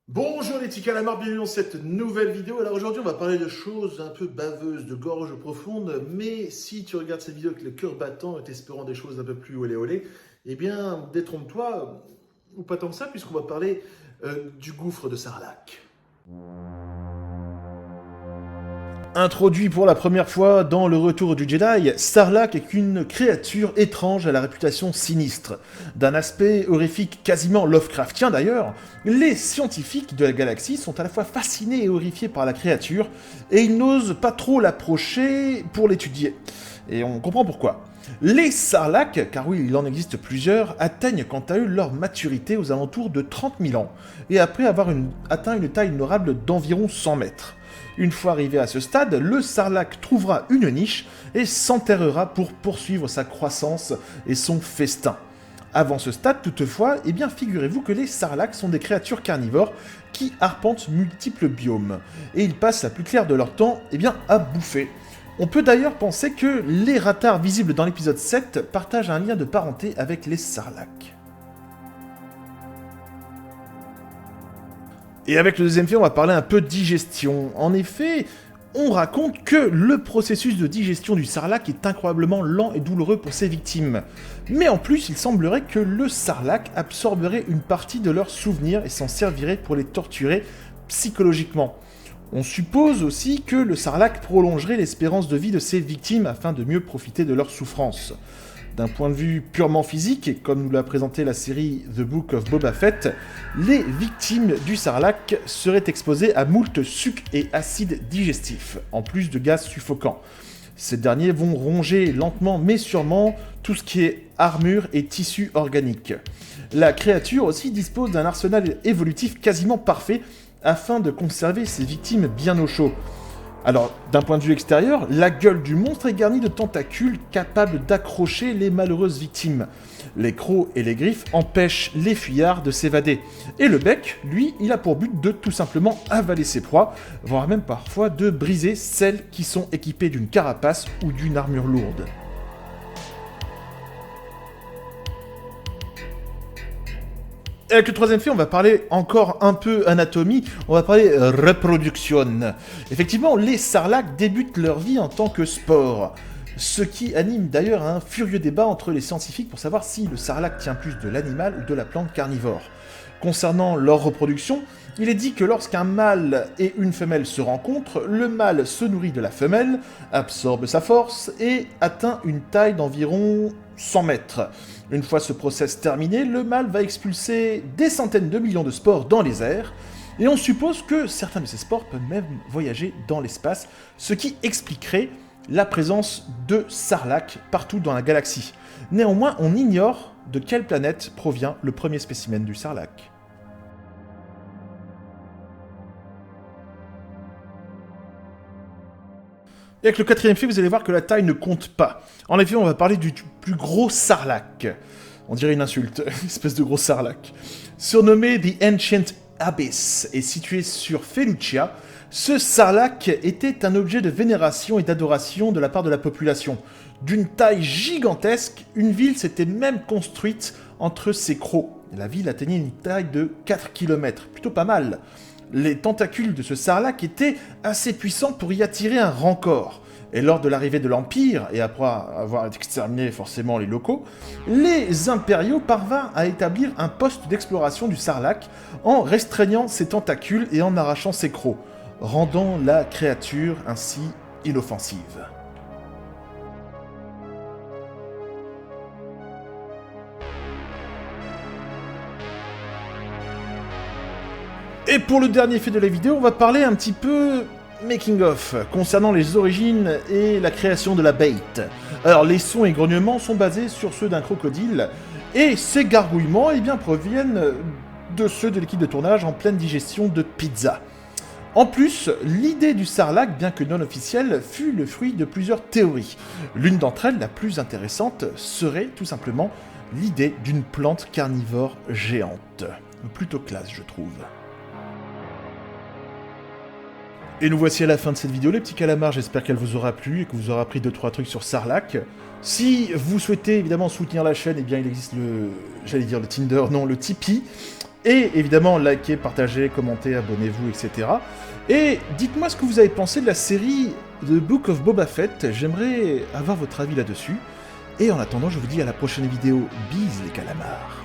Bonjour les petits calamars, bienvenue dans cette nouvelle vidéo. Alors aujourd'hui on va parler de choses un peu baveuses, de gorge profonde, mais si tu regardes cette vidéo avec le cœur battant et t'espérant des choses un peu plus olé olé, eh bien détrompe-toi, ou pas tant que ça, puisqu'on va parler du gouffre de Sarlac. Introduit pour la première fois dans Le Retour du Jedi, Sarlacc est une créature étrange à la réputation sinistre. D'un aspect horrifique quasiment Lovecraftien d'ailleurs, les scientifiques de la galaxie sont à la fois fascinés et horrifiés par la créature, et ils n'osent pas trop l'approcher pour l'étudier. Et on comprend pourquoi. Les Sarlacc, car oui, il en existe plusieurs, atteignent quant à eux leur maturité aux alentours de 30 000 ans, et après avoir atteint une taille honorable d'environ 100 mètres. Une fois arrivé à ce stade, le Sarlacc trouvera une niche et s'enterrera pour poursuivre sa croissance et son festin. Avant ce stade, toutefois, eh bien figurez-vous que les Sarlacc sont des créatures carnivores qui arpentent multiples biomes, et ils passent la plus claire de leur temps à bouffer. On peut d'ailleurs penser que les Rattars visibles dans l'épisode 7 partagent un lien de parenté avec les Sarlacc. Et avec le deuxième film, on va parler un peu digestion. En effet, on raconte que le processus de digestion du Sarlacc est incroyablement lent et douloureux pour ses victimes. Mais en plus, il semblerait que le Sarlacc absorberait une partie de leurs souvenirs et s'en servirait pour les torturer psychologiquement. On suppose aussi que le Sarlacc prolongerait l'espérance de vie de ses victimes afin de mieux profiter de leurs souffrances. D'un point de vue purement physique, et comme nous l'a présenté la série The Book of Boba Fett, les victimes du Sarlacc seraient exposées à moult sucs et acides digestifs, en plus de gaz suffocants. Ces derniers vont ronger lentement mais sûrement tout ce qui est armure et tissu organique. La créature aussi dispose d'un arsenal évolutif quasiment parfait afin de conserver ses victimes bien au chaud. Alors, d'un point de vue extérieur, la gueule du monstre est garnie de tentacules capables d'accrocher les malheureuses victimes. Les crocs et les griffes empêchent les fuyards de s'évader. Et le bec, lui, il a pour but de tout simplement avaler ses proies, voire même parfois de briser celles qui sont équipées d'une carapace ou d'une armure lourde. Et avec le troisième film, on va parler encore un peu anatomie, on va parler reproduction. Effectivement, les Sarlacc débutent leur vie en tant que spores, ce qui anime d'ailleurs un furieux débat entre les scientifiques pour savoir si le Sarlacc tient plus de l'animal ou de la plante carnivore. Concernant leur reproduction, il est dit que lorsqu'un mâle et une femelle se rencontrent, le mâle se nourrit de la femelle, absorbe sa force et atteint une taille d'environ 100 mètres. Une fois ce process terminé, le mâle va expulser des centaines de millions de spores dans les airs, et on suppose que certains de ces spores peuvent même voyager dans l'espace, ce qui expliquerait la présence de Sarlacc partout dans la galaxie. Néanmoins, on ignore de quelle planète provient le premier spécimen du Sarlacc. Et avec le quatrième film, vous allez voir que la taille ne compte pas. En effet, on va parler du plus gros Sarlacc. On dirait une insulte, une espèce de gros Sarlacc. Surnommé The Ancient Abyss et situé sur Felucia, ce Sarlacc était un objet de vénération et d'adoration de la part de la population. D'une taille gigantesque, une ville s'était même construite entre ses crocs. La ville atteignait une taille de 4 km, plutôt pas mal. Les tentacules de ce Sarlacc étaient assez puissants pour y attirer un rancor. Et lors de l'arrivée de l'Empire, et après avoir exterminé forcément les locaux, les impériaux parvinrent à établir un poste d'exploration du Sarlacc en restreignant ses tentacules et en arrachant ses crocs, rendant la créature ainsi inoffensive. Et pour le dernier fait de la vidéo, on va parler un petit peu making of, concernant les origines et la création de la bait. Alors les sons et grognements sont basés sur ceux d'un crocodile, et ces gargouillements proviennent de ceux de l'équipe de tournage en pleine digestion de pizza. En plus, l'idée du Sarlacc, bien que non officielle, fut le fruit de plusieurs théories. L'une d'entre elles, la plus intéressante, serait tout simplement l'idée d'une plante carnivore géante. Plutôt classe, je trouve. Et nous voici à la fin de cette vidéo, les petits calamars, j'espère qu'elle vous aura plu et que vous aurez appris 2-3 trucs sur Sarlacc. Si vous souhaitez évidemment soutenir la chaîne, il existe le Tinder, non, le Tipeee. Et évidemment, likez, partagez, commentez, abonnez-vous, etc. Et dites-moi ce que vous avez pensé de la série The Book of Boba Fett. J'aimerais avoir votre avis là-dessus. Et en attendant, je vous dis à la prochaine vidéo. Bise les calamars.